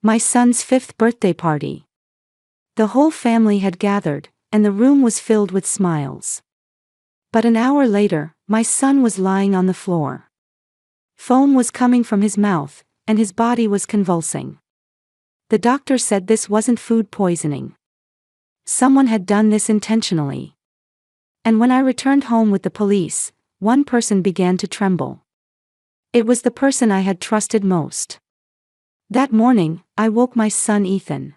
My son's 5th birthday party. The whole family had gathered, and the room was filled with smiles. But an hour later, my son was lying on the floor. Foam was coming from his mouth, and his body was convulsing. The doctor said this wasn't food poisoning. Someone had done this intentionally. And when I returned home with the police, one person began to tremble. It was the person I had trusted most. That morning, I woke my son Ethan.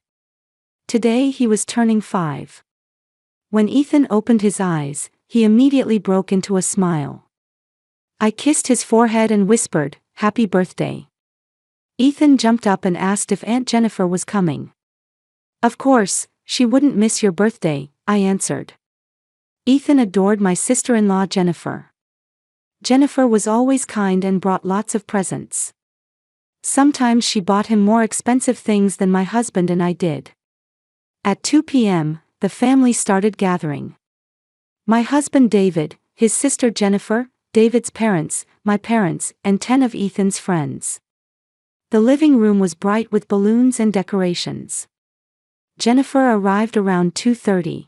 Today he was turning 5. When Ethan opened his eyes, he immediately broke into a smile. I kissed his forehead and whispered, "Happy birthday." Ethan jumped up and asked if Aunt Jennifer was coming. "Of course, she wouldn't miss your birthday," I answered. Ethan adored my sister-in-law Jennifer. Jennifer was always kind and brought lots of presents. Sometimes she bought him more expensive things than my husband and I did. At 2 p.m., the family started gathering. My husband David, his sister Jennifer, David's parents, my parents, and 10 of Ethan's friends. The living room was bright with balloons and decorations. Jennifer arrived around 2:30.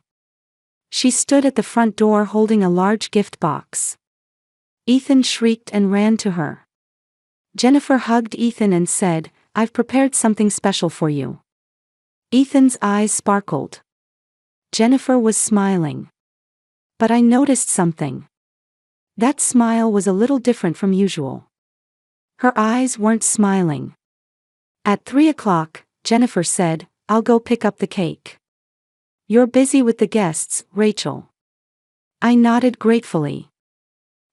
She stood at the front door holding a large gift box. Ethan shrieked and ran to her. Jennifer hugged Ethan and said, "I've prepared something special for you." Ethan's eyes sparkled. Jennifer was smiling. But I noticed something. That smile was a little different from usual. Her eyes weren't smiling. At 3 o'clock, Jennifer said, "I'll go pick up the cake. You're busy with the guests, Rachel." I nodded gratefully.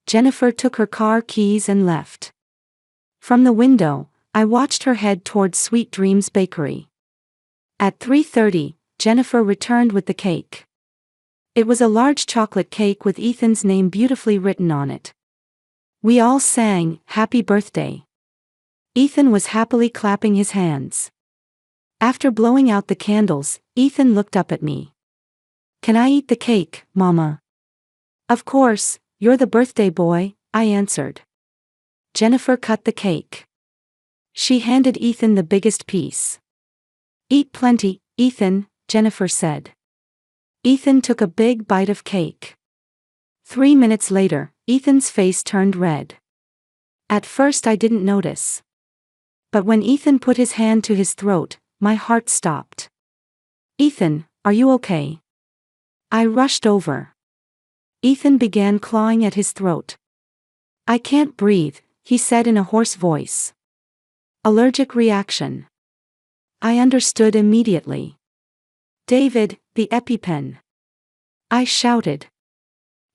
Jennifer took her car keys and left. From the window, I watched her head toward Sweet Dreams Bakery. At 3:30, Jennifer returned with the cake. It was a large chocolate cake with Ethan's name beautifully written on it. We all sang, "Happy Birthday." Ethan was happily clapping his hands. After blowing out the candles, Ethan looked up at me. "Can I eat the cake, Mama?" "Of course, you're the birthday boy," I answered. Jennifer cut the cake. She handed Ethan the biggest piece. "Eat plenty, Ethan," Jennifer said. Ethan took a big bite of cake. 3 minutes later, Ethan's face turned red. At first I didn't notice. But when Ethan put his hand to his throat, my heart stopped. "Ethan, are you okay?" I rushed over. Ethan began clawing at his throat. "I can't breathe," he said in a hoarse voice. "Allergic reaction." I understood immediately. "David, the EpiPen!" I shouted.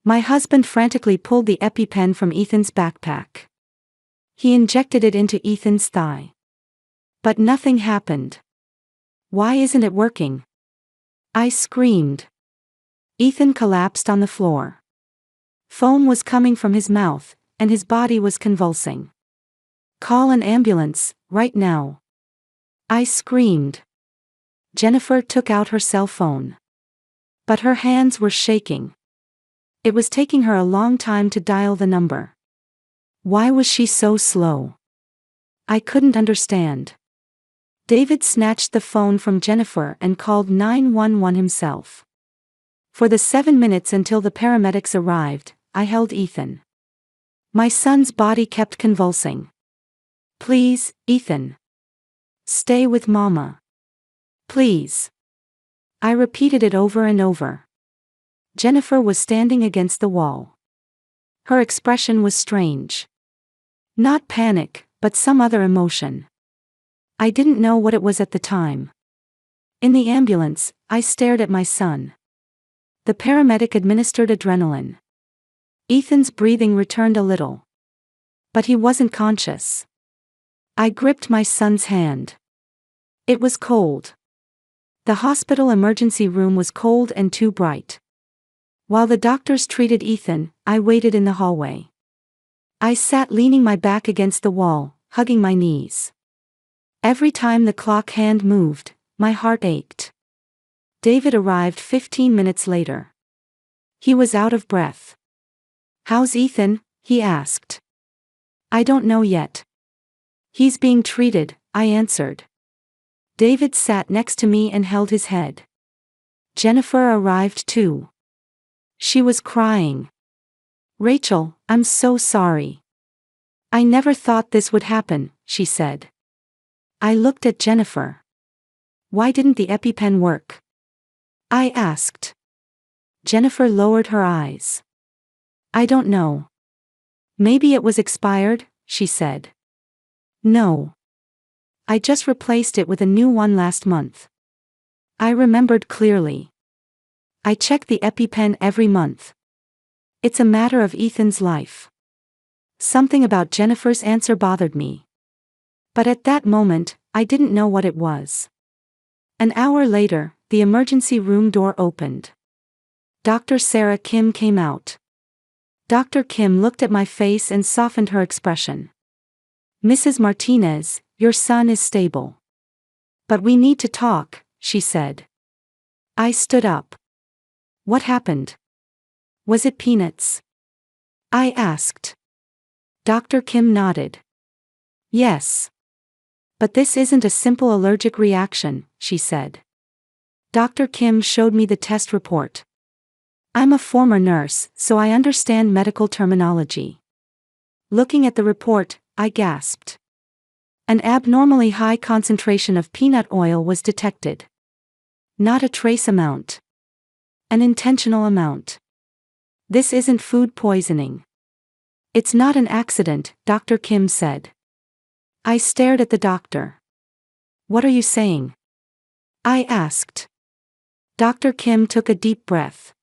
My husband frantically pulled the EpiPen from Ethan's backpack. He injected it into Ethan's thigh. But nothing happened. "Why isn't it working?" I screamed. Ethan collapsed on the floor. Foam was coming from his mouth, and his body was convulsing. "Call an ambulance, right now!" I screamed. Jennifer took out her cell phone. But her hands were shaking. It was taking her a long time to dial the number. Why was she so slow? I couldn't understand. David snatched the phone from Jennifer and called 911 himself. For the 7 minutes until the paramedics arrived, I held Ethan. My son's body kept convulsing. "Please, Ethan. Stay with Mama. Please." I repeated it over and over. Jennifer was standing against the wall. Her expression was strange. Not panic, but some other emotion. I didn't know what it was at the time. In the ambulance, I stared at my son. The paramedic administered adrenaline. Ethan's breathing returned a little. But he wasn't conscious. I gripped my son's hand. It was cold. The hospital emergency room was cold and too bright. While the doctors treated Ethan, I waited in the hallway. I sat leaning my back against the wall, hugging my knees. Every time the clock hand moved, my heart ached. David arrived 15 minutes later. He was out of breath. "How's Ethan?" he asked. "I don't know yet. He's being treated," I answered. David sat next to me and held his head. Jennifer arrived too. She was crying. "Rachel, I'm so sorry. I never thought this would happen," she said. I looked at Jennifer. "Why didn't the EpiPen work?" I asked. Jennifer lowered her eyes. "I don't know. Maybe it was expired," she said. "No. I just replaced it with a new one last month." I remembered clearly. I check the EpiPen every month. It's a matter of Ethan's life. Something about Jennifer's answer bothered me. But at that moment, I didn't know what it was. An hour later, the emergency room door opened. Dr. Sarah Kim came out. Dr. Kim looked at my face and softened her expression. "Mrs. Martinez, your son is stable. But we need to talk," she said. I stood up. "What happened? Was it peanuts?" I asked. Dr. Kim nodded. "Yes. But this isn't a simple allergic reaction," she said. Dr. Kim showed me the test report. I'm a former nurse, so I understand medical terminology. Looking at the report, I gasped. An abnormally high concentration of peanut oil was detected. Not a trace amount. An intentional amount. This isn't food poisoning. It's not an accident, Dr. Kim said. I stared at the doctor. "What are you saying?" I asked. Dr. Kim took a deep breath.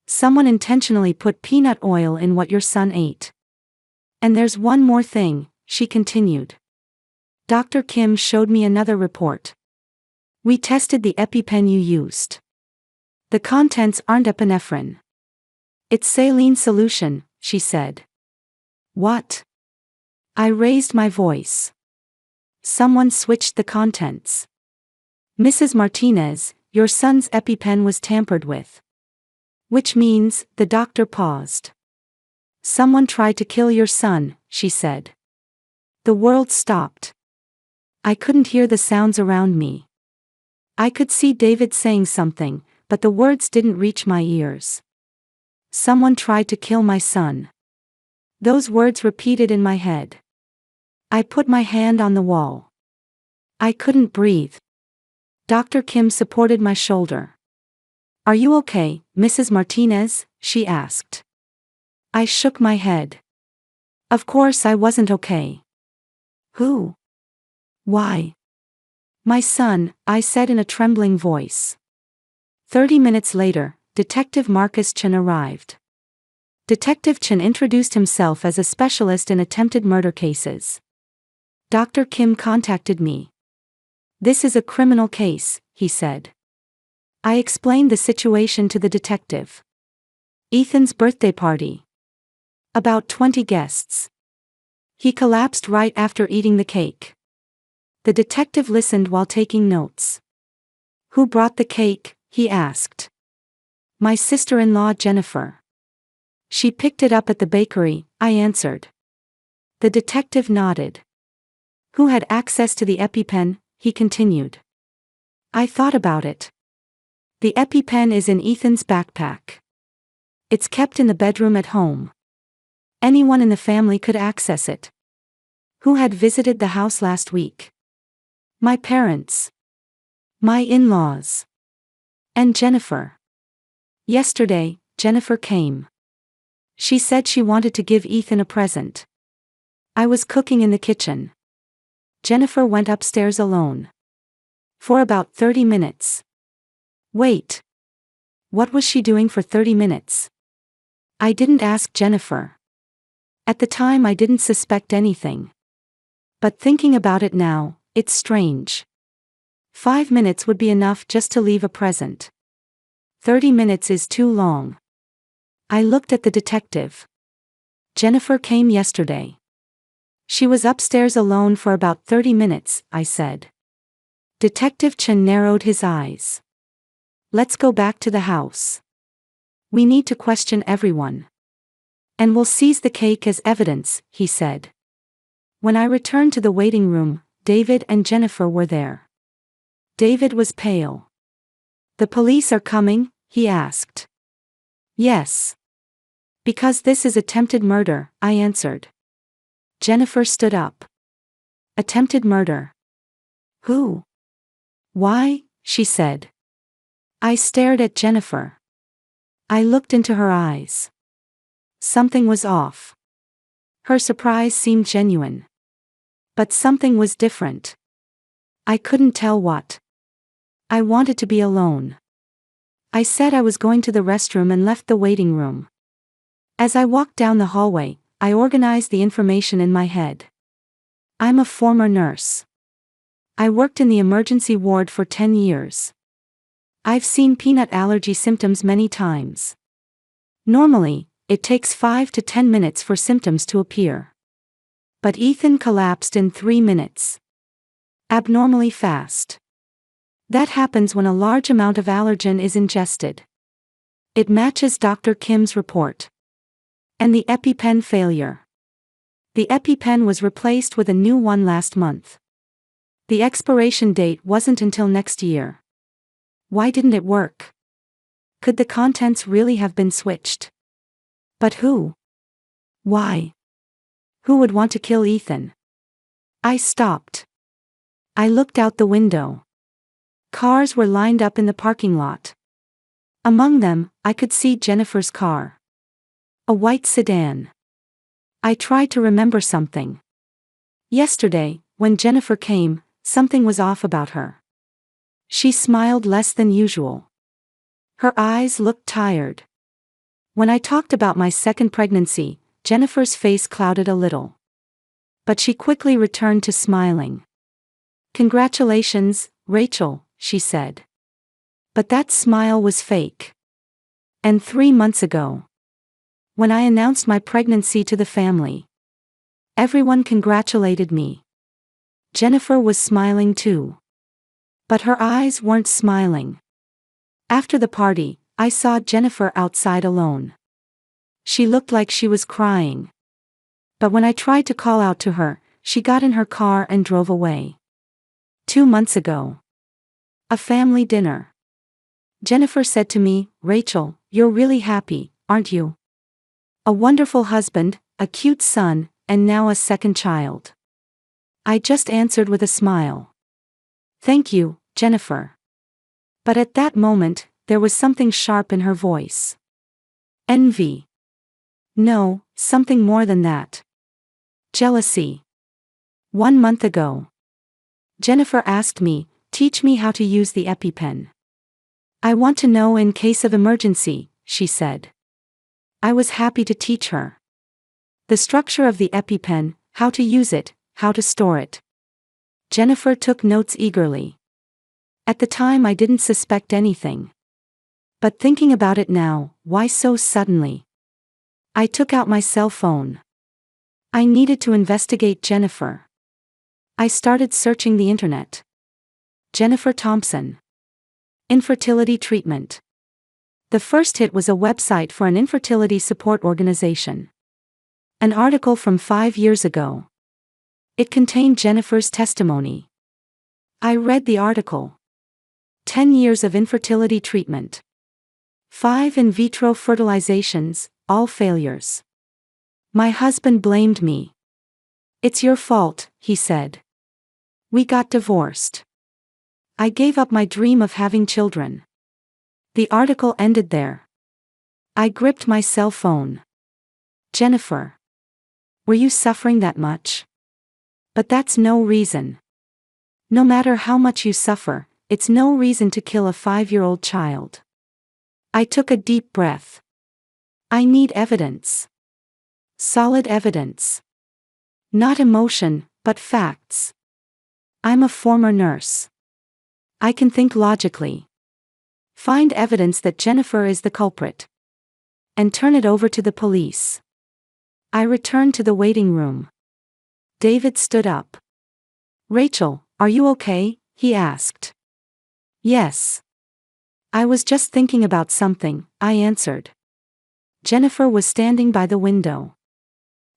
"Someone intentionally put peanut oil in what your son ate. And there's one more thing," she continued. Dr. Kim showed me another report. "We tested the EpiPen you used. The contents aren't epinephrine. It's saline solution," she said. "What?" I raised my voice. "Someone switched the contents. Mrs. Martinez, your son's EpiPen was tampered with." "Which means," the doctor paused. "Someone tried to kill your son," she said. The world stopped. I couldn't hear the sounds around me. I could see David saying something, but the words didn't reach my ears. "Someone tried to kill my son." Those words repeated in my head. I put my hand on the wall. I couldn't breathe. Dr. Kim supported my shoulder. "Are you okay, Mrs. Martinez?" she asked. I shook my head. Of course I wasn't okay. "Who? Why?" "My son," I said in a trembling voice. 30 minutes later, Detective Marcus Chen arrived. Detective Chen introduced himself as a specialist in attempted murder cases. Dr. Kim contacted me. "This is a criminal case," he said. I explained the situation to the detective. Ethan's birthday party. About 20 guests. He collapsed right after eating the cake. The detective listened while taking notes. "Who brought the cake?" he asked. "My sister-in-law Jennifer. She picked it up at the bakery," I answered. The detective nodded. "Who had access to the EpiPen?" he continued. I thought about it. The EpiPen is in Ethan's backpack. It's kept in the bedroom at home. Anyone in the family could access it. Who had visited the house last week? My parents. My in-laws. And Jennifer. Yesterday, Jennifer came. She said she wanted to give Ethan a present. I was cooking in the kitchen. Jennifer went upstairs alone. For about 30 minutes. Wait. What was she doing for 30 minutes? I didn't ask Jennifer. At the time I didn't suspect anything. But thinking about it now, it's strange. 5 minutes would be enough just to leave a present. 30 minutes is too long. I looked at the detective. Jennifer came yesterday. She was upstairs alone for about 30 minutes, I said. Detective Chen narrowed his eyes. Let's go back to the house. We need to question everyone. And we'll seize the cake as evidence, he said. When I returned to the waiting room, David and Jennifer were there. David was pale. "The police are coming?" he asked. "Yes. Because this is attempted murder," I answered. Jennifer stood up. "Attempted murder? Who? Why?" she said. I stared at Jennifer. I looked into her eyes. Something was off. Her surprise seemed genuine. But something was different. I couldn't tell what. I wanted to be alone. I said I was going to the restroom and left the waiting room. As I walked down the hallway, I organized the information in my head. I'm a former nurse. I worked in the emergency ward for 10 years. I've seen peanut allergy symptoms many times. Normally, it takes 5 to 10 minutes for symptoms to appear. But Ethan collapsed in 3 minutes. Abnormally fast. That happens when a large amount of allergen is ingested. It matches Dr. Kim's report. And the EpiPen failure. The EpiPen was replaced with a new one last month. The expiration date wasn't until next year. Why didn't it work? Could the contents really have been switched? But who? Why? Who would want to kill Ethan? I stopped. I looked out the window. Cars were lined up in the parking lot. Among them, I could see Jennifer's car. A white sedan. I tried to remember something. Yesterday, when Jennifer came, something was off about her. She smiled less than usual. Her eyes looked tired. When I talked about my second pregnancy, Jennifer's face clouded a little. But she quickly returned to smiling. "Congratulations, Rachel," she said. But that smile was fake. And 3 months ago, when I announced my pregnancy to the family, everyone congratulated me. Jennifer was smiling too. But her eyes weren't smiling. After the party, I saw Jennifer outside alone. She looked like she was crying. But when I tried to call out to her, she got in her car and drove away. 2 months ago. A family dinner. Jennifer said to me, "Rachel, you're really happy, aren't you? A wonderful husband, a cute son, and now a second child." I just answered with a smile. "Thank you, Jennifer." But at that moment, there was something sharp in her voice. Envy. No, something more than that. Jealousy. 1 month ago, Jennifer asked me, "Teach me how to use the EpiPen. I want to know in case of emergency," she said. I was happy to teach her. The structure of the EpiPen, how to use it, how to store it. Jennifer took notes eagerly. At the time I didn't suspect anything. But thinking about it now, why so suddenly? I took out my cell phone. I needed to investigate Jennifer. I started searching the internet. Jennifer Thompson. Infertility treatment. The first hit was a website for an infertility support organization. An article from 5 years ago. It contained Jennifer's testimony. I read the article. 10 years of infertility treatment. 5 in vitro fertilizations, all failures. My husband blamed me. "It's your fault," he said. "We got divorced. I gave up my dream of having children." The article ended there. I gripped my cell phone. "Jennifer. Were you suffering that much? But that's no reason. No matter how much you suffer, it's no reason to kill a 5-year-old child." I took a deep breath. I need evidence. Solid evidence. Not emotion, but facts. I'm a former nurse. I can think logically. Find evidence that Jennifer is the culprit. And turn it over to the police. I returned to the waiting room. David stood up. "Rachel, are you okay?" he asked. "Yes. I was just thinking about something," I answered. Jennifer was standing by the window.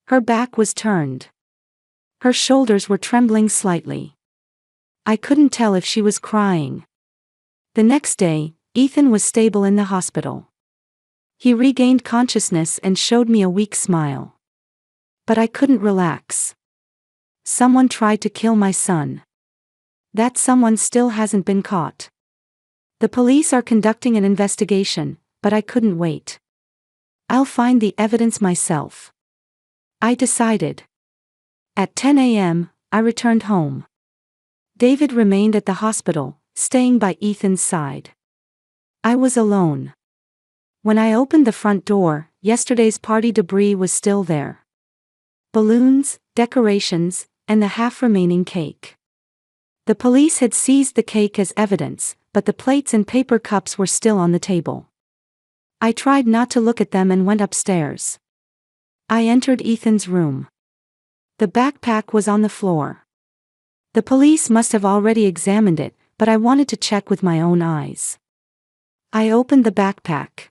Her back was turned. Her shoulders were trembling slightly. I couldn't tell if she was crying. The next day, Ethan was stable in the hospital. He regained consciousness and showed me a weak smile. But I couldn't relax. Someone tried to kill my son. That someone still hasn't been caught. The police are conducting an investigation, but I couldn't wait. I'll find the evidence myself. I decided. At 10 a.m., I returned home. David remained at the hospital, staying by Ethan's side. I was alone. When I opened the front door, yesterday's party debris was still there. Balloons, decorations, and the half-remaining cake. The police had seized the cake as evidence, but the plates and paper cups were still on the table. I tried not to look at them and went upstairs. I entered Ethan's room. The backpack was on the floor. The police must have already examined it, but I wanted to check with my own eyes. I opened the backpack.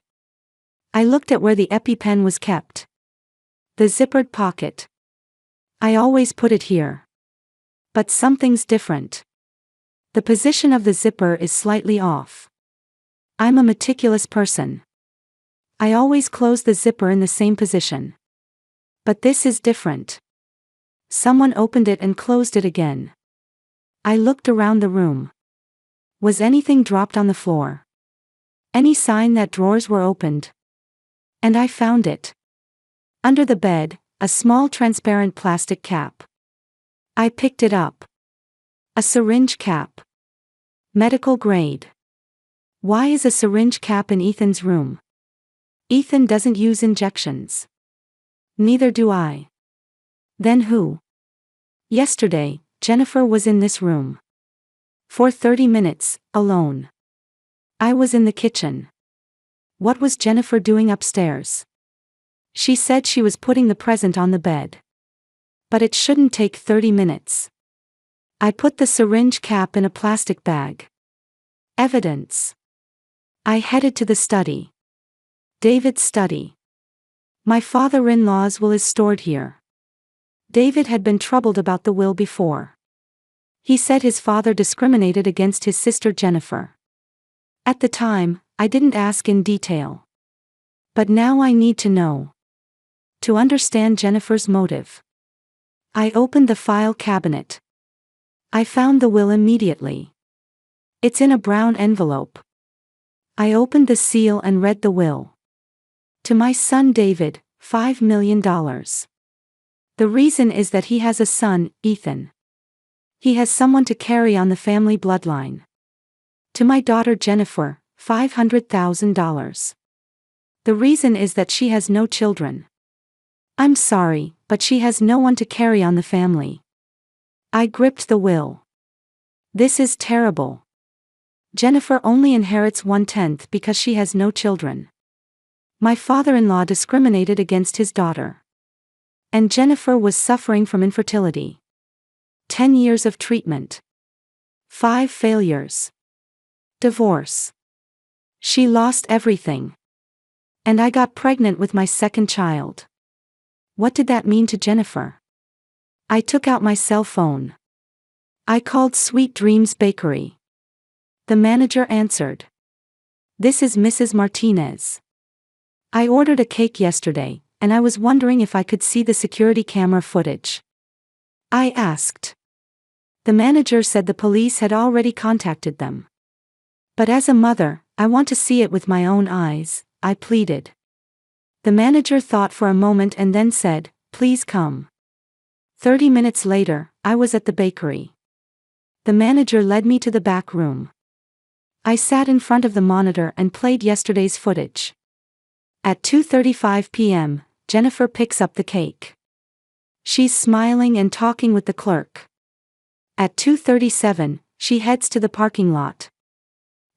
I looked at where the EpiPen was kept. The zippered pocket. I always put it here. But something's different. The position of the zipper is slightly off. I'm a meticulous person. I always close the zipper in the same position. But this is different. Someone opened it and closed it again. I looked around the room. Was anything dropped on the floor? Any sign that drawers were opened? And I found it. Under the bed, a small transparent plastic cap. I picked it up. A syringe cap. Medical grade. Why is a syringe cap in Ethan's room? Ethan doesn't use injections. Neither do I. Then who? Yesterday, Jennifer was in this room. For 30 minutes, alone. I was in the kitchen. What was Jennifer doing upstairs? She said she was putting the present on the bed. But it shouldn't take 30 minutes. I put the syringe cap in a plastic bag. Evidence. I headed to the study. David's study. My father-in-law's will is stored here. David had been troubled about the will before. He said his father discriminated against his sister Jennifer. At the time, I didn't ask in detail. But now I need to know. To understand Jennifer's motive. I opened the file cabinet. I found the will immediately. It's in a brown envelope. I opened the seal and read the will. To my son David, $5 million. The reason is that he has a son, Ethan. He has someone to carry on the family bloodline. To my daughter Jennifer, $500,000. The reason is that she has no children. I'm sorry, but she has no one to carry on the family. I gripped the will. This is terrible. Jennifer only inherits 1/10 because she has no children. My father-in-law discriminated against his daughter. And Jennifer was suffering from infertility. 10 years of treatment. 5 failures. Divorce. She lost everything. And I got pregnant with my second child. What did that mean to Jennifer? I took out my cell phone. I called Sweet Dreams Bakery. The manager answered. This is Mrs. Martinez. I ordered a cake yesterday, and I was wondering if I could see the security camera footage. I asked. The manager said the police had already contacted them. But as a mother, I want to see it with my own eyes, I pleaded. The manager thought for a moment and then said, please come. 30 minutes later, I was at the bakery. The manager led me to the back room. I sat in front of the monitor and played yesterday's footage. At 2:35 p.m., Jennifer picks up the cake. She's smiling and talking with the clerk. At 2:37, she heads to the parking lot.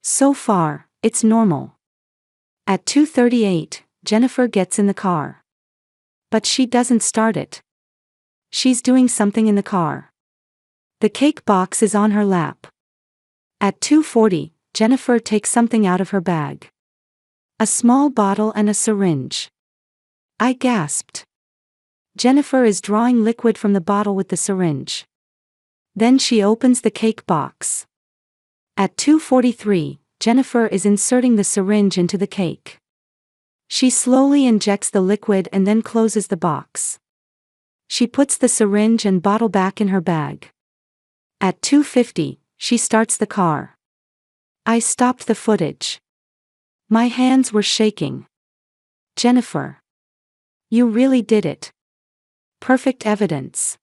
So far, it's normal. At 2:38, Jennifer gets in the car. But she doesn't start it. She's doing something in the car. The cake box is on her lap. At 2:40, Jennifer takes something out of her bag. A small bottle and a syringe. I gasped. Jennifer is drawing liquid from the bottle with the syringe. Then she opens the cake box. At 2:43, Jennifer is inserting the syringe into the cake. She slowly injects the liquid and then closes the box. She puts the syringe and bottle back in her bag. At 2:50, she starts the car. I stopped the footage. My hands were shaking. Jennifer. You really did it. Perfect evidence.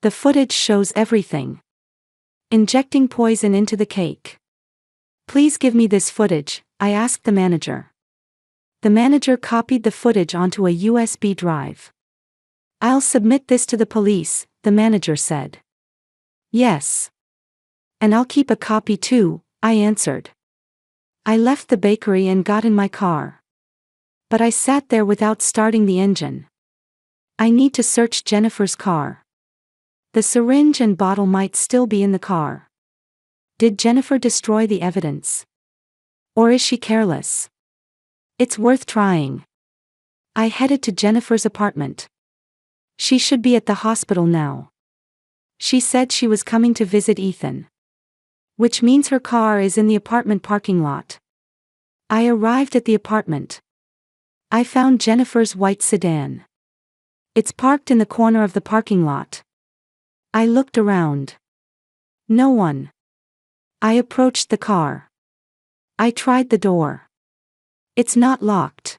The footage shows everything. Injecting poison into the cake. Please give me this footage, I asked the manager. The manager copied the footage onto a USB drive. I'll submit this to the police, the manager said. Yes. And I'll keep a copy too, I answered. I left the bakery and got in my car. But I sat there without starting the engine. I need to search Jennifer's car. The syringe and bottle might still be in the car. Did Jennifer destroy the evidence? Or is she careless? It's worth trying. I headed to Jennifer's apartment. She should be at the hospital now. She said she was coming to visit Ethan. Which means her car is in the apartment parking lot. I arrived at the apartment. I found Jennifer's white sedan. It's parked in the corner of the parking lot. I looked around. No one. I approached the car. I tried the door. It's not locked.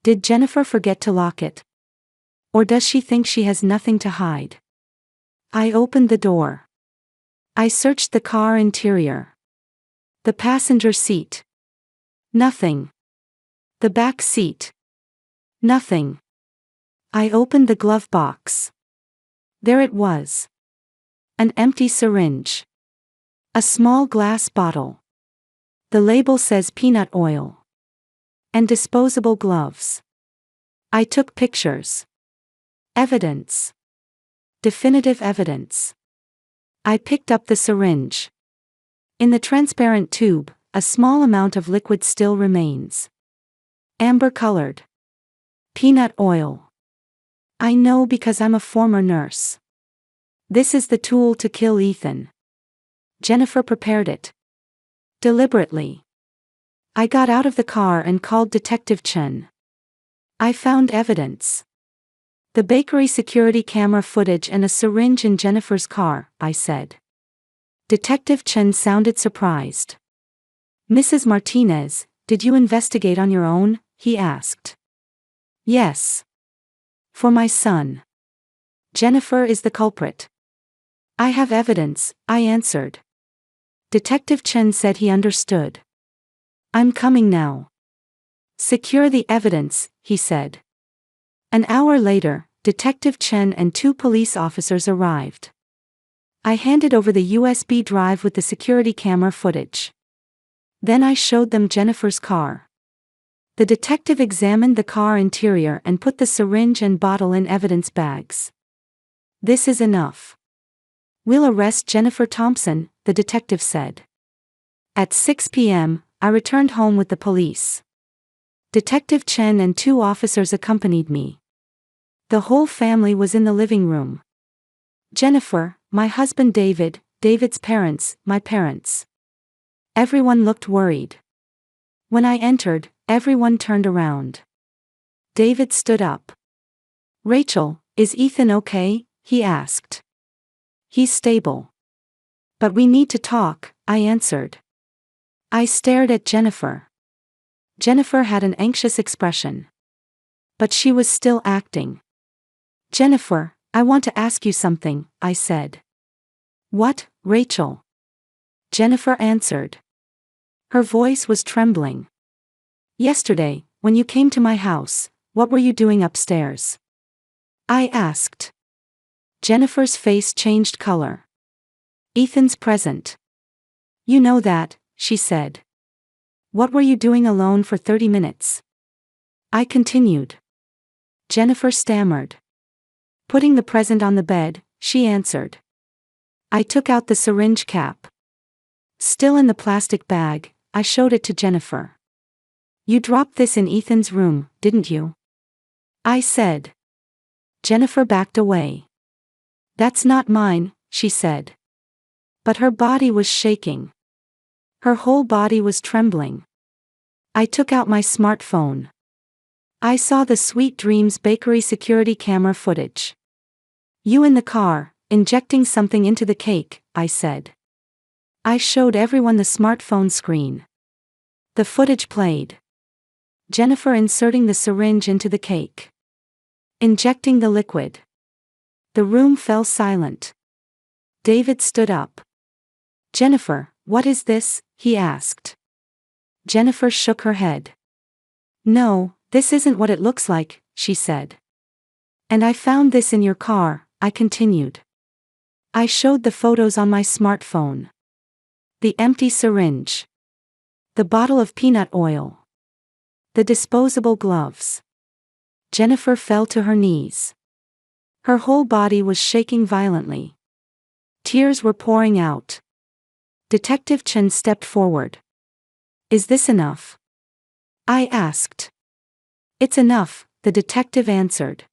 Did Jennifer forget to lock it? Or does she think she has nothing to hide? I opened the door. I searched the car interior. The passenger seat. Nothing. The back seat. Nothing. I opened the glove box. There it was. An empty syringe. A small glass bottle. The label says peanut oil. And disposable gloves. I took pictures. Evidence. Definitive evidence. I picked up the syringe. In the transparent tube, a small amount of liquid still remains. Amber-colored. Peanut oil. I know because I'm a former nurse. This is the tool to kill Ethan. Jennifer prepared it. Deliberately. I got out of the car and called Detective Chen. I found evidence. The bakery security camera footage and a syringe in Jennifer's car, I said. Detective Chen sounded surprised. Mrs. Martinez, did you investigate on your own? He asked. Yes. For my son. Jennifer is the culprit. I have evidence, I answered. Detective Chen said he understood. I'm coming now. Secure the evidence, he said. An hour later, Detective Chen and 2 police officers arrived. I handed over the USB drive with the security camera footage. Then I showed them Jennifer's car. The detective examined the car interior and put the syringe and bottle in evidence bags. This is enough. We'll arrest Jennifer Thompson, the detective said. At 6 p.m., I returned home with the police. Detective Chen and 2 officers accompanied me. The whole family was in the living room. Jennifer, my husband David, David's parents, my parents. Everyone looked worried. When I entered, everyone turned around. David stood up. Rachel, is Ethan okay? He asked. He's stable. But we need to talk, I answered. I stared at Jennifer. Jennifer had an anxious expression. But she was still acting. Jennifer, I want to ask you something, I said. What, Rachel? Jennifer answered. Her voice was trembling. Yesterday, when you came to my house, what were you doing upstairs? I asked. Jennifer's face changed color. Ethan's present. You know that, she said. What were you doing alone for 30 minutes? I continued. Jennifer stammered. Putting the present on the bed, she answered. I took out the syringe cap. Still in the plastic bag, I showed it to Jennifer. You dropped this in Ethan's room, didn't you? I said. Jennifer backed away. That's not mine, she said. But her body was shaking. Her whole body was trembling. I took out my smartphone. I saw the Sweet Dreams bakery security camera footage. You in the car, injecting something into the cake, I said. I showed everyone the smartphone screen. The footage played. Jennifer inserting the syringe into the cake. Injecting the liquid. The room fell silent. David stood up. Jennifer, what is this? He asked. Jennifer shook her head. No, this isn't what it looks like, she said. And I found this in your car, I continued. I showed the photos on my smartphone. The empty syringe. The bottle of peanut oil. The disposable gloves. Jennifer fell to her knees. Her whole body was shaking violently. Tears were pouring out. Detective Chen stepped forward. Is this enough? I asked. It's enough, the detective answered.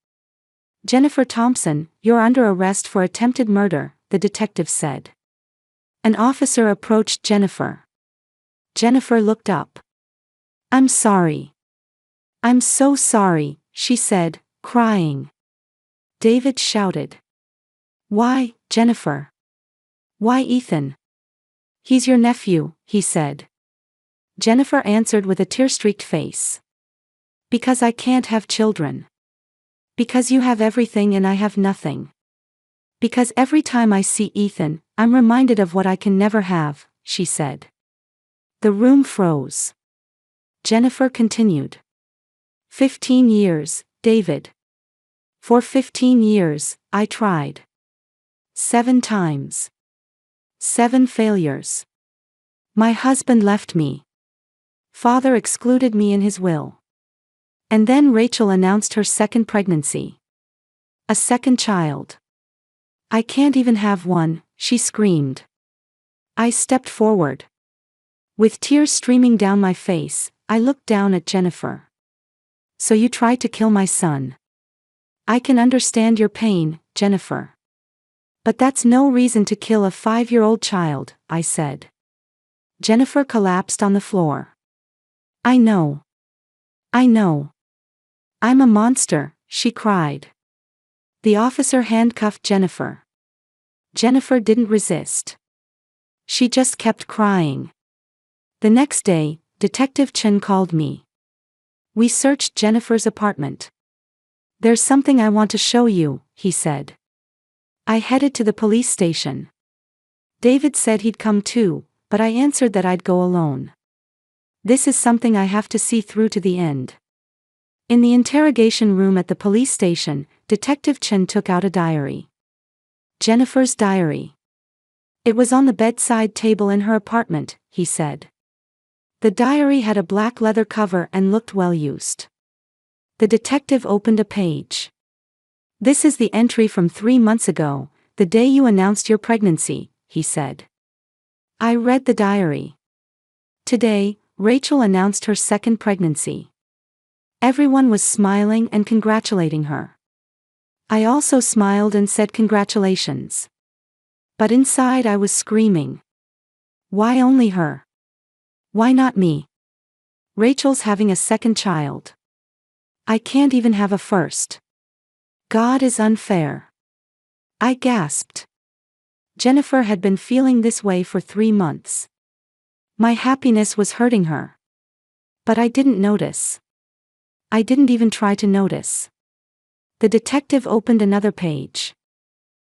Jennifer Thompson, you're under arrest for attempted murder, the detective said. An officer approached Jennifer. Jennifer looked up. I'm sorry. I'm so sorry, she said, crying. David shouted. Why, Jennifer? Why Ethan? He's your nephew, he said. Jennifer answered with a tear-streaked face. Because I can't have children. Because you have everything and I have nothing. Because every time I see Ethan, I'm reminded of what I can never have, she said. The room froze. Jennifer continued. 15 years, David. For 15 years, I tried. 7 times. 7 failures. My husband left me. Father excluded me in his will. And then Rachel announced her second pregnancy. A second child. I can't even have one, she screamed. I stepped forward. With tears streaming down my face, I looked down at Jennifer. So you tried to kill my son. I can understand your pain, Jennifer. But that's no reason to kill a 5-year-old child, I said. Jennifer collapsed on the floor. I know. I know. I'm a monster, she cried. The officer handcuffed Jennifer. Jennifer didn't resist. She just kept crying. The next day, Detective Chen called me. We searched Jennifer's apartment. There's something I want to show you, he said. I headed to the police station. David said he'd come too, but I answered that I'd go alone. This is something I have to see through to the end. In the interrogation room at the police station, Detective Chen took out a diary. Jennifer's diary. It was on the bedside table in her apartment, he said. The diary had a black leather cover and looked well used. The detective opened a page. This is the entry from 3 months ago, the day you announced your pregnancy, he said. I read the diary. Today, Rachel announced her second pregnancy. Everyone was smiling and congratulating her. I also smiled and said congratulations. But inside I was screaming. Why only her? Why not me? Rachel's having a second child. I can't even have a first. God is unfair. I gasped. Jennifer had been feeling this way for 3 months. My happiness was hurting her. But I didn't notice. I didn't even try to notice. The detective opened another page.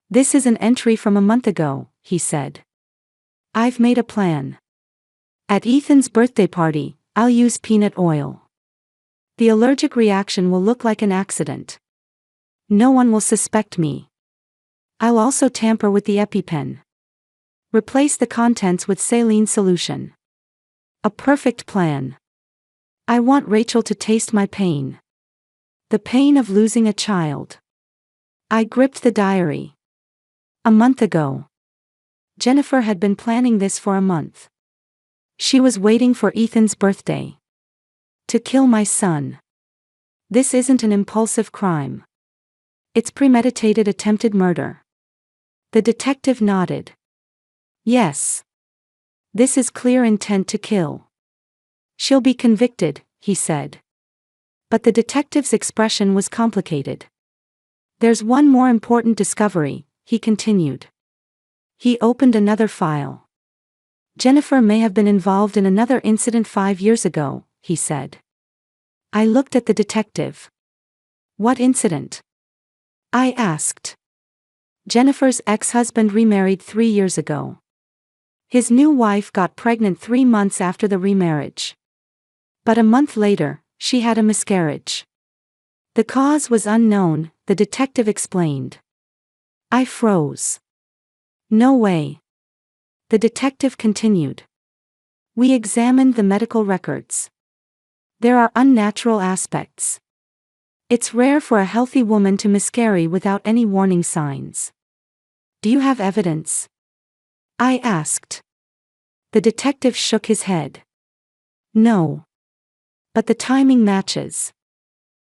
This is an entry from a month ago, he said. I've made a plan. At Ethan's birthday party, I'll use peanut oil. The allergic reaction will look like an accident. No one will suspect me. I'll also tamper with the EpiPen. Replace the contents with saline solution. A perfect plan. I want Rachel to taste my pain. The pain of losing a child. I gripped the diary. A month ago. Jennifer had been planning this for a month. She was waiting for Ethan's birthday. To kill my son. This isn't an impulsive crime. It's premeditated attempted murder. The detective nodded. Yes. This is clear intent to kill. She'll be convicted, he said. But the detective's expression was complicated. There's one more important discovery, he continued. He opened another file. Jennifer may have been involved in another incident 5 years ago, he said. I looked at the detective. What incident? I asked. Jennifer's ex-husband remarried 3 years ago. His new wife got pregnant 3 months after the remarriage. But a month later, she had a miscarriage. The cause was unknown, the detective explained. I froze. No way. The detective continued. We examined the medical records. There are unnatural aspects. It's rare for a healthy woman to miscarry without any warning signs. Do you have evidence? I asked. The detective shook his head. No. But the timing matches.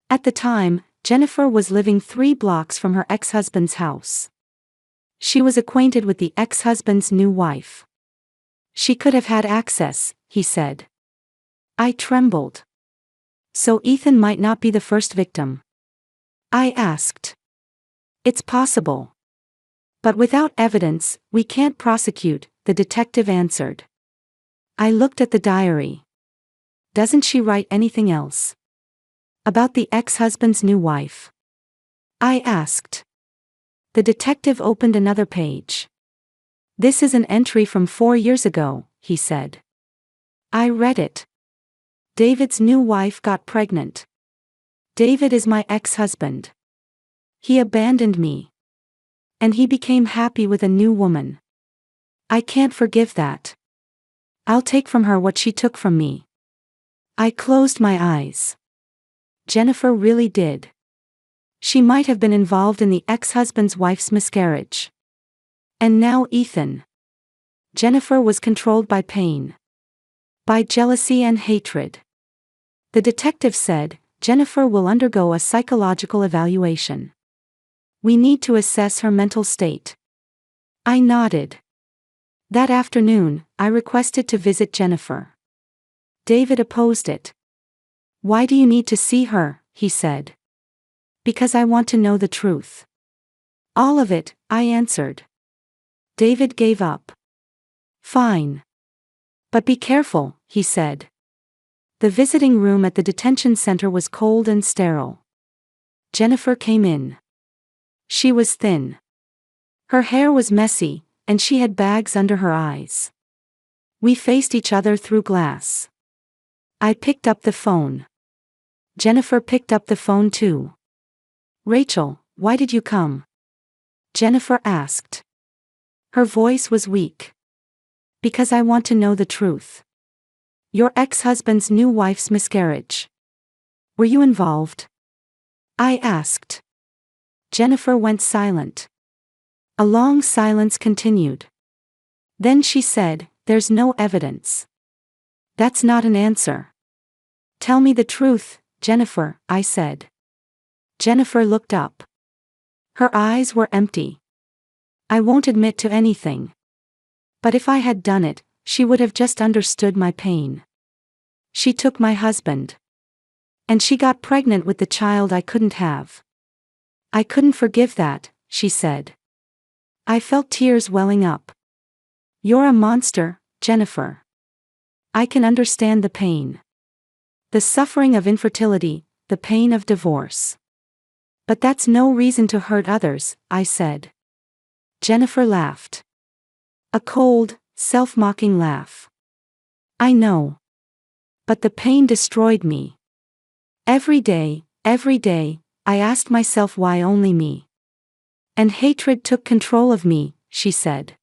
At the time, Jennifer was living 3 blocks from her ex-husband's house. She was acquainted with the ex-husband's new wife. She could have had access, he said. I trembled. So Ethan might not be the first victim. I asked. It's possible. But without evidence, we can't prosecute, the detective answered. I looked at the diary. Doesn't she write anything else? About the ex-husband's new wife? I asked. The detective opened another page. This is an entry from 4 years ago, he said. I read it. David's new wife got pregnant. David is my ex-husband. He abandoned me. And he became happy with a new woman. I can't forgive that. I'll take from her what she took from me. I closed my eyes. Jennifer really did. She might have been involved in the ex-husband's wife's miscarriage. And now Ethan. Jennifer was controlled by pain. By jealousy and hatred. The detective said, Jennifer will undergo a psychological evaluation. We need to assess her mental state. I nodded. That afternoon, I requested to visit Jennifer. David opposed it. Why do you need to see her, he said. Because I want to know the truth. All of it, I answered. David gave up. Fine. But be careful, he said. The visiting room at the detention center was cold and sterile. Jennifer came in. She was thin. Her hair was messy, and she had bags under her eyes. We faced each other through glass. I picked up the phone. Jennifer picked up the phone too. Rachel, why did you come? Jennifer asked. Her voice was weak. Because I want to know the truth. Your ex-husband's new wife's miscarriage. Were you involved? I asked. Jennifer went silent. A long silence continued. Then she said, There's no evidence. That's not an answer. Tell me the truth, Jennifer, I said. Jennifer looked up. Her eyes were empty. I won't admit to anything. But if I had done it, she would have just understood my pain. She took my husband. And she got pregnant with the child I couldn't have. I couldn't forgive that, she said. I felt tears welling up. You're a monster, Jennifer. I can understand the pain. The suffering of infertility, the pain of divorce. But that's no reason to hurt others, I said. Jennifer laughed. A cold, self-mocking laugh. I know. But the pain destroyed me. Every day, I asked myself why only me. And hatred took control of me, she said.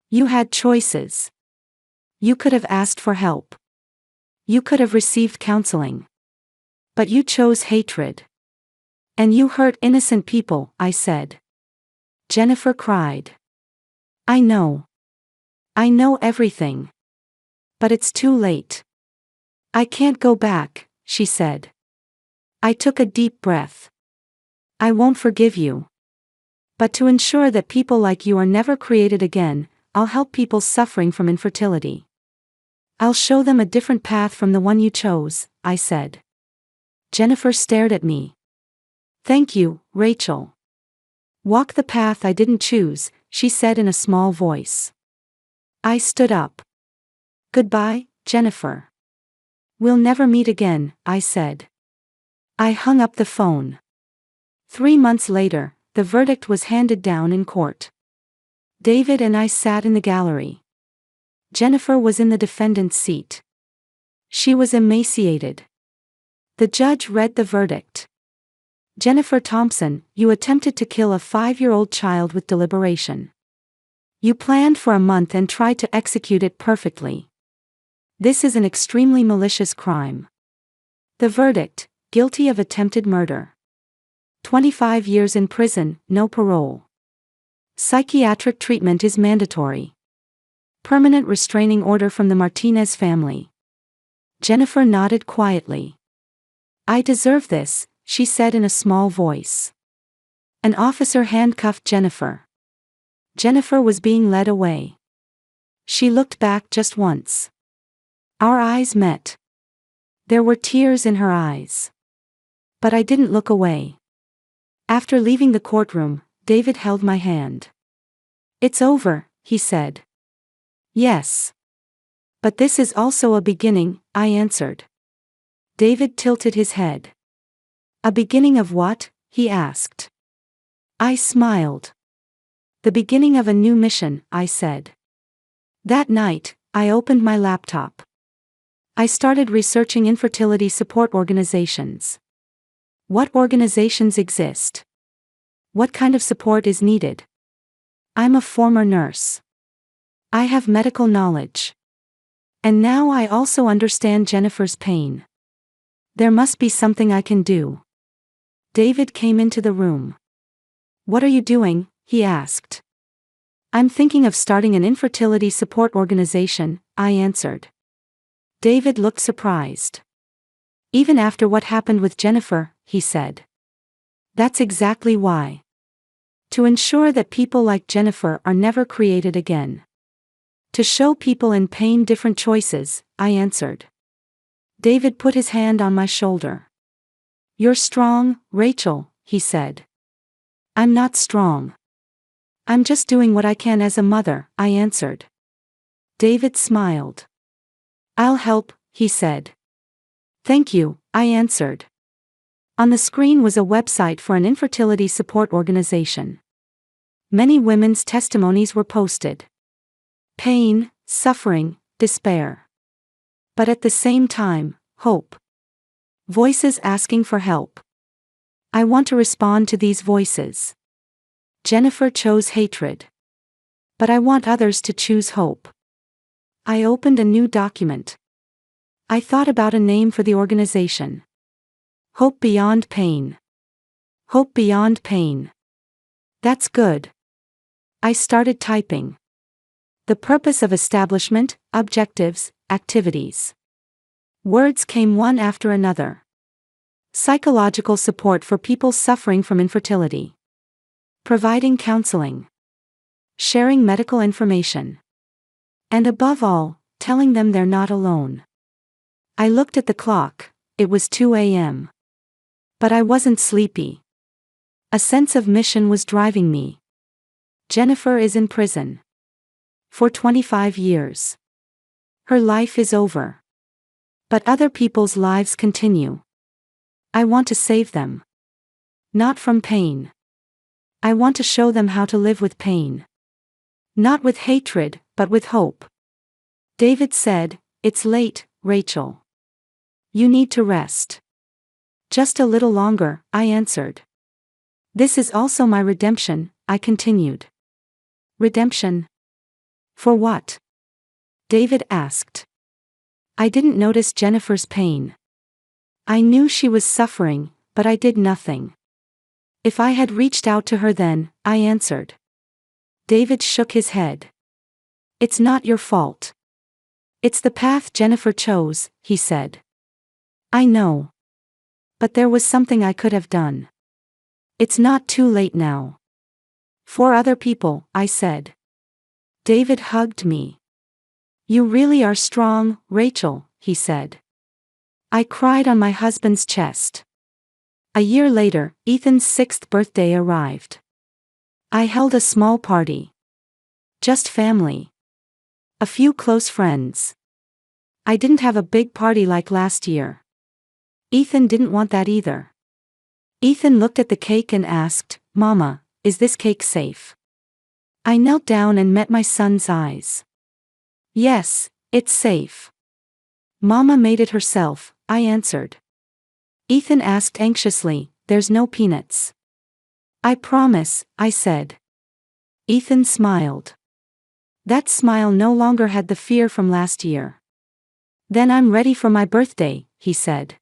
You had choices. You could have asked for help. You could have received counseling. But you chose hatred. And you hurt innocent people, I said. Jennifer cried. I know. I know everything. But it's too late. I can't go back, she said. I took a deep breath. I won't forgive you. But to ensure that people like you are never created again, I'll help people suffering from infertility. I'll show them a different path from the one you chose, I said. Jennifer stared at me. Thank you, Rachel. Walk the path I didn't choose, she said in a small voice. I stood up. Goodbye, Jennifer. We'll never meet again, I said. I hung up the phone. 3 months later, the verdict was handed down in court. David and I sat in the gallery. Jennifer was in the defendant's seat. She was emaciated. The judge read the verdict. Jennifer Thompson, you attempted to kill a 5-year-old child with deliberation. You planned for a month and tried to execute it perfectly. This is an extremely malicious crime. The verdict, guilty of attempted murder. 25 years in prison, no parole. Psychiatric treatment is mandatory. Permanent restraining order from the Martinez family. Jennifer nodded quietly. I deserve this, she said in a small voice. An officer handcuffed Jennifer. Jennifer was being led away. She looked back just once. Our eyes met. There were tears in her eyes. But I didn't look away. After leaving the courtroom, David held my hand. It's over, he said. Yes. But this is also a beginning, I answered. David tilted his head. A beginning of what? He asked. I smiled. The beginning of a new mission, I said. That night, I opened my laptop. I started researching infertility support organizations. What organizations exist? What kind of support is needed? I'm a former nurse. I have medical knowledge. And now I also understand Jennifer's pain. There must be something I can do. David came into the room. What are you doing? He asked. I'm thinking of starting an infertility support organization, I answered. David looked surprised. Even after what happened with Jennifer, he said. That's exactly why. To ensure that people like Jennifer are never created again. To show people in pain different choices, I answered. David put his hand on my shoulder. You're strong, Rachel, he said. I'm not strong. I'm just doing what I can as a mother, I answered. David smiled. I'll help, he said. Thank you, I answered. On the screen was a website for an infertility support organization. Many women's testimonies were posted. Pain, suffering, despair. But at the same time, hope. Voices asking for help. I want to respond to these voices. Jennifer chose hatred. But I want others to choose hope. I opened a new document. I thought about a name for the organization. Hope Beyond Pain. Hope Beyond Pain. That's good. I started typing. The purpose of establishment, objectives, activities. Words came one after another. Psychological support for people suffering from infertility. Providing counseling. Sharing medical information. And above all, telling them they're not alone. I looked at the clock, it was 2 a.m. But I wasn't sleepy. A sense of mission was driving me. Jennifer is in prison. For 25 years. Her life is over. But other people's lives continue. I want to save them. Not from pain. I want to show them how to live with pain. Not with hatred, but with hope. David said, "It's late, Rachel. You need to rest." "Just a little longer," I answered. "This is also my redemption," I continued. "Redemption? For what?" David asked. I didn't notice Jennifer's pain. I knew she was suffering, but I did nothing. If I had reached out to her then, I answered. David shook his head. "It's not your fault. It's the path Jennifer chose," he said. "I know. But there was something I could have done. It's not too late now." 4 other people, I said. David hugged me. You really are strong, Rachel, he said. I cried on my husband's chest. A year later, Ethan's 6th birthday arrived. I held a small party. Just family. A few close friends. I didn't have a big party like last year. Ethan didn't want that either. Ethan looked at the cake and asked, Mama, is this cake safe? I knelt down and met my son's eyes. Yes, it's safe. Mama made it herself, I answered. Ethan asked anxiously, there's no peanuts? I promise, I said. Ethan smiled. That smile no longer had the fear from last year. Then I'm ready for my birthday, he said.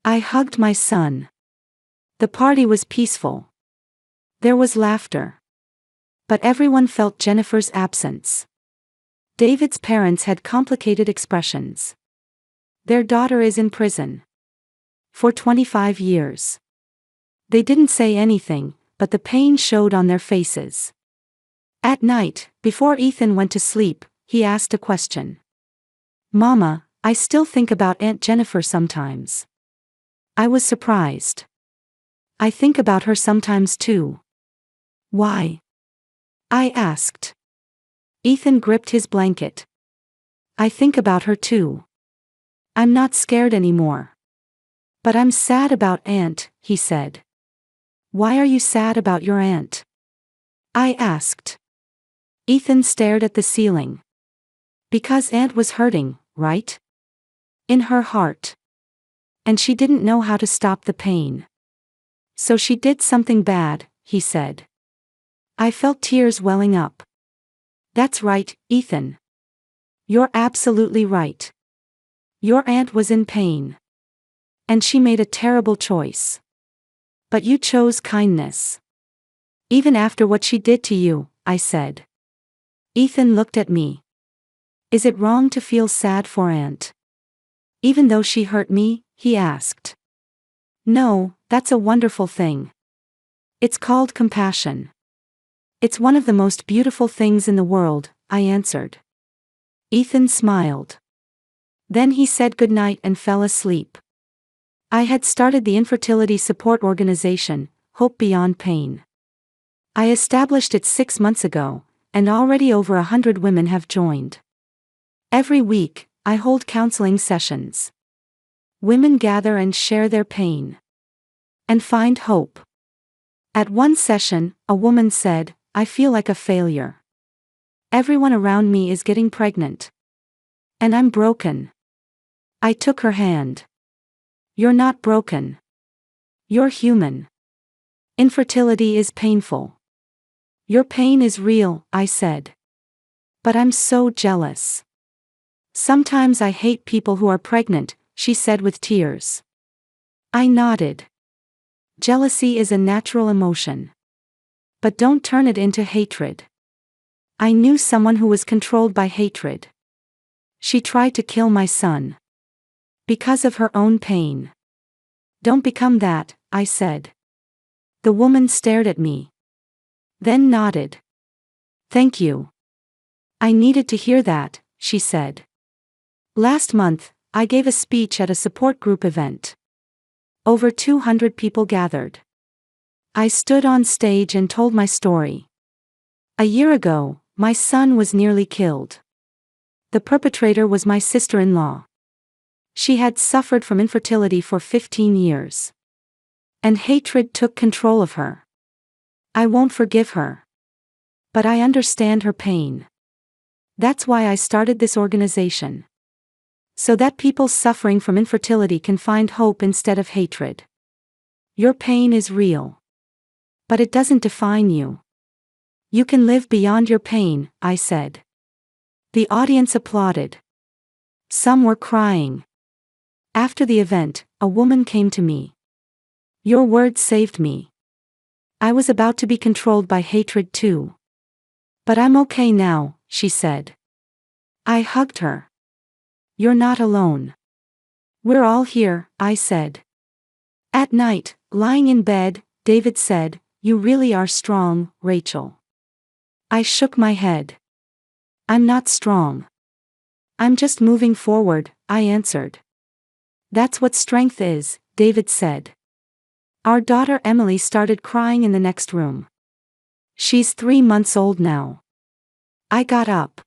I hugged my son. The party was peaceful. There was laughter. But everyone felt Jennifer's absence. David's parents had complicated expressions. Their daughter is in prison. For 25 years. They didn't say anything, but the pain showed on their faces. At night, before Ethan went to sleep, he asked a question. Mama, I still think about Aunt Jennifer sometimes. I was surprised. I think about her sometimes too. Why? I asked. Ethan gripped his blanket. I think about her too. I'm not scared anymore. But I'm sad about Aunt, he said. Why are you sad about your aunt? I asked. Ethan stared at the ceiling. Because Aunt was hurting, right? In her heart. And she didn't know how to stop the pain. So she did something bad, he said. I felt tears welling up. That's right, Ethan. You're absolutely right. Your aunt was in pain. And she made a terrible choice. But you chose kindness. Even after what she did to you, I said. Ethan looked at me. Is it wrong to feel sad for Aunt? Even though she hurt me, he asked. No, that's a wonderful thing. It's called compassion. It's one of the most beautiful things in the world, I answered. Ethan smiled. Then he said goodnight and fell asleep. I had started the infertility support organization, Hope Beyond Pain. I established it 6 months ago, and already over 100 women have joined. Every week, I hold counseling sessions. Women gather and share their pain. And find hope. At one session, a woman said, I feel like a failure. Everyone around me is getting pregnant. And I'm broken. I took her hand. You're not broken. You're human. Infertility is painful. Your pain is real, I said. But I'm so jealous. Sometimes I hate people who are pregnant, she said with tears. I nodded. Jealousy is a natural emotion. But don't turn it into hatred. I knew someone who was controlled by hatred. She tried to kill my son. Because of her own pain. Don't become that, I said. The woman stared at me. Then nodded. Thank you. I needed to hear that, she said. Last month, I gave a speech at a support group event. Over 200 people gathered. I stood on stage and told my story. A year ago, my son was nearly killed. The perpetrator was my sister-in-law. She had suffered from infertility for 15 years. And hatred took control of her. I won't forgive her. But I understand her pain. That's why I started this organization. So that people suffering from infertility can find hope instead of hatred. Your pain is real. But it doesn't define you. You can live beyond your pain, I said. The audience applauded. Some were crying. After the event, a woman came to me. Your words saved me. I was about to be controlled by hatred too. But I'm okay now, she said. I hugged her. You're not alone. We're all here, I said. At night, lying in bed, David said, You really are strong, Rachel. I shook my head. I'm not strong. I'm just moving forward, I answered. That's what strength is, David said. Our daughter Emily started crying in the next room. She's 3 months old now. I got up.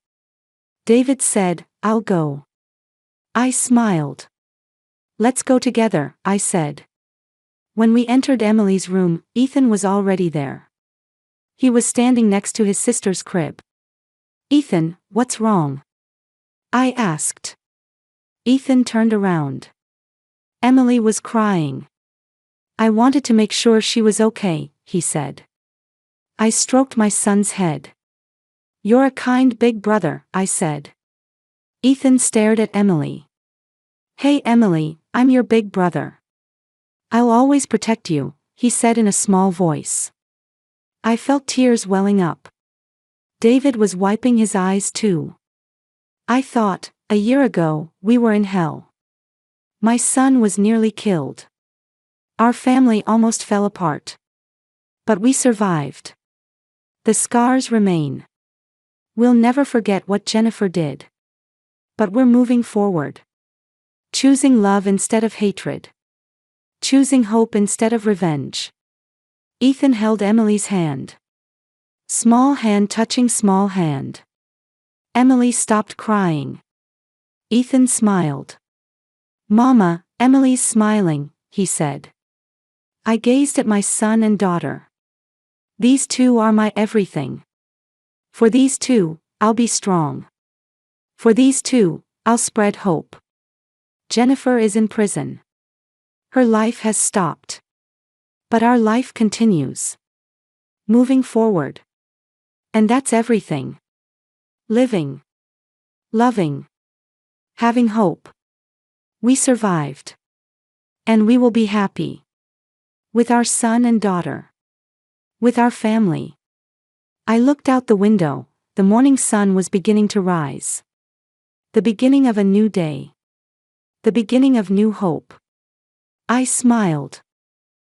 David said, I'll go. I smiled. Let's go together, I said. When we entered Emily's room, Ethan was already there. He was standing next to his sister's crib. Ethan, what's wrong? I asked. Ethan turned around. Emily was crying. I wanted to make sure she was okay, he said. I stroked my son's head. You're a kind big brother, I said. Ethan stared at Emily. Hey Emily, I'm your big brother. I'll always protect you, he said in a small voice. I felt tears welling up. David was wiping his eyes too. I thought, a year ago, we were in hell. My son was nearly killed. Our family almost fell apart. But we survived. The scars remain. We'll never forget what Jennifer did. But we're moving forward. Choosing love instead of hatred. Choosing hope instead of revenge. Ethan held Emily's hand. Small hand touching small hand. Emily stopped crying. Ethan smiled. Mama, Emily's smiling, he said. I gazed at my son and daughter. These two are my everything. For these two, I'll be strong. For these two, I'll spread hope. Jennifer is in prison. Her life has stopped. But our life continues. Moving forward. And that's everything. Living. Loving. Having hope. We survived. And we will be happy. With our son and daughter. With our family. I looked out the window, the morning sun was beginning to rise. The beginning of a new day. The beginning of new hope. I smiled.